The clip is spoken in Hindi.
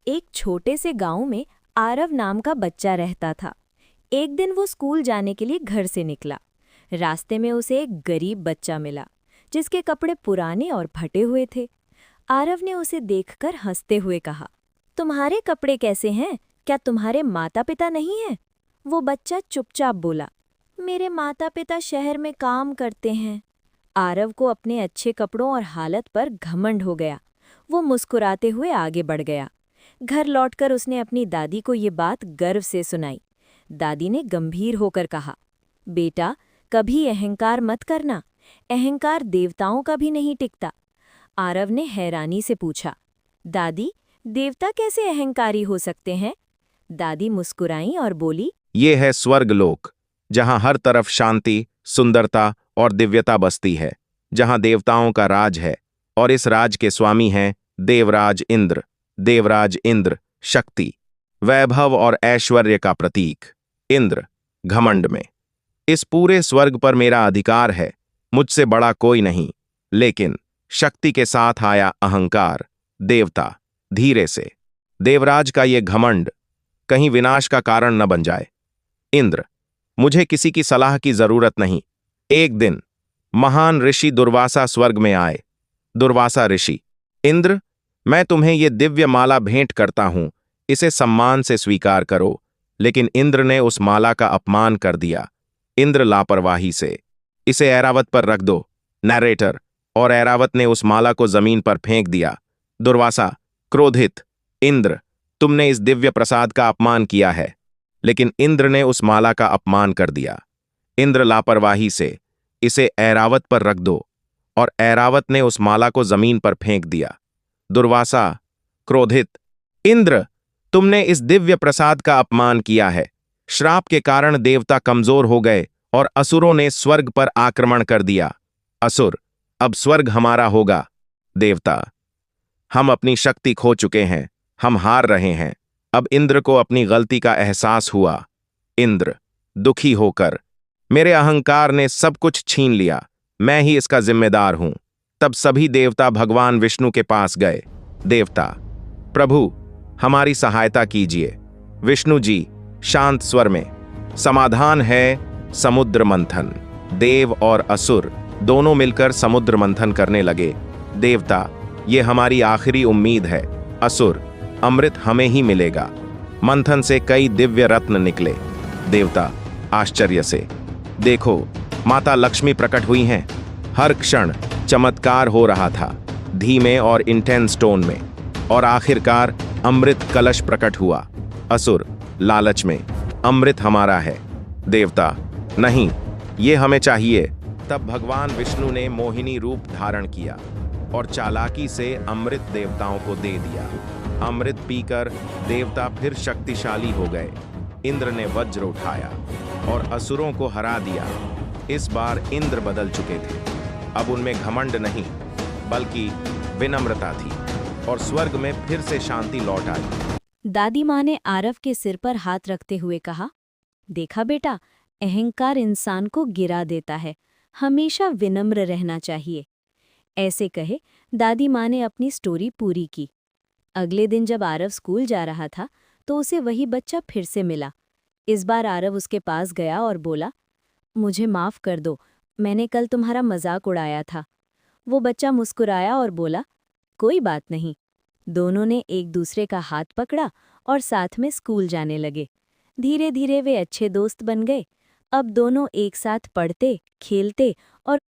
एक छोटे से गांव में आरव नाम का बच्चा रहता था। एक दिन वो स्कूल जाने के लिए घर से निकला। रास्ते में उसे एक गरीब बच्चा मिला, जिसके कपड़े पुराने और फटे हुए थे। आरव ने उसे देखकर हंसते हुए कहा, तुम्हारे कपड़े कैसे हैं? क्या तुम्हारे माता पिता नहीं हैं? वो बच्चा चुपचाप बोला, मेरे माता पिता शहर में काम करते हैं। आरव को अपने अच्छे कपड़ों और हालत पर घमंड हो गया। वो मुस्कुराते हुए आगे बढ़ गया। घर लौटकर उसने अपनी दादी को ये बात गर्व से सुनाई। दादी ने गंभीर होकर कहा, बेटा, कभी अहंकार मत करना। अहंकार देवताओं का भी नहीं टिकता। आरव ने हैरानी से पूछा, दादी, देवता कैसे अहंकारी हो सकते हैं? दादी मुस्कुराई और बोली, ये है स्वर्गलोक, जहां हर तरफ शांति, सुंदरता और दिव्यता बसती है, जहां देवताओं का राज है, और इस राज के स्वामी हैं देवराज इंद्र। देवराज इंद्र शक्ति, वैभव और ऐश्वर्य का प्रतीक। इंद्र घमंड में, इस पूरे स्वर्ग पर मेरा अधिकार है, मुझसे बड़ा कोई नहीं। लेकिन शक्ति के साथ आया अहंकार। देवता धीरे से, देवराज का ये घमंड कहीं विनाश का कारण न बन जाए। इंद्र, मुझे किसी की सलाह की जरूरत नहीं। एक दिन महान ऋषि दुर्वासा स्वर्ग में आए। दुर्वासा ऋषि, इंद्र, मैं तुम्हें ये दिव्य माला भेंट करता हूं, इसे सम्मान से स्वीकार करो। लेकिन इंद्र ने उस माला का अपमान कर दिया। इंद्र लापरवाही से, इसे ऐरावत पर रख दो, नैरेटर। और ऐरावत ने उस माला को जमीन पर फेंक दिया। दुर्वासा क्रोधित, इंद्र, तुमने इस दिव्य प्रसाद का अपमान किया है। लेकिन इंद्र ने उस माला का अपमान कर दिया। इंद्र लापरवाही से, इसे ऐरावत पर रख दो। और ऐरावत ने उस माला को जमीन पर फेंक दिया। दुर्वासा क्रोधित, इंद्र, तुमने इस दिव्य प्रसाद का अपमान किया है। श्राप के कारण देवता कमजोर हो गए और असुरों ने स्वर्ग पर आक्रमण कर दिया। असुर, अब स्वर्ग हमारा होगा। देवता, हम अपनी शक्ति खो चुके हैं, हम हार रहे हैं। अब इंद्र को अपनी गलती का एहसास हुआ। इंद्र दुखी होकर, मेरे अहंकार ने सब कुछ छीन लिया, मैं ही इसका जिम्मेदार हूं। तब सभी देवता भगवान विष्णु के पास गए। देवता, प्रभु, हमारी सहायता कीजिए। विष्णु जी शांत स्वर में, समाधान है समुद्र मंथन। देव और असुर दोनों मिलकर समुद्र मंथन करने लगे। देवता, ये हमारी आखिरी उम्मीद है। असुर, अमृत हमें ही मिलेगा। मंथन से कई दिव्य रत्न निकले। देवता आश्चर्य से, देखो, माता लक्ष्मी प्रकट हुई हैं। हर क्षण चमत्कार हो रहा था, धीमे और इंटेंस टोन में। और आखिरकार अमृत कलश प्रकट हुआ। असुर लालच में, अमृत हमारा है। देवता, नहीं, ये हमें चाहिए। तब भगवान विष्णु ने मोहिनी रूप धारण किया और चालाकी से अमृत देवताओं को दे दिया। अमृत पीकर देवता फिर शक्तिशाली हो गए। इंद्र ने वज्र उठाया और असुरों को हरा दिया। इस बार इंद्र बदल चुके थे। अब उनमें घमंड नहीं, बल्कि विनम्रता थी, और स्वर्ग में फिर से शांति लौट आई। दादी माँ ने आरव के सिर पर हाथ रखते हुए कहा, देखा बेटा, अहंकार इंसान को गिरा देता है, हमेशा विनम्र रहना चाहिए। ऐसे कहे दादी माँ ने अपनी स्टोरी पूरी की। अगले दिन जब आरव स्कूल जा रहा था तो उसे वही बच्चा फिर से मिला। इस बार आरव उसके पास गया और बोला, मुझे माफ़ कर दो, मैंने कल तुम्हारा मजाक उड़ाया था। वो बच्चा मुस्कुराया और बोला, कोई बात नहीं। दोनों ने एक दूसरे का हाथ पकड़ा और साथ में स्कूल जाने लगे। धीरे धीरे वे अच्छे दोस्त बन गए। अब दोनों एक साथ पढ़ते, खेलते और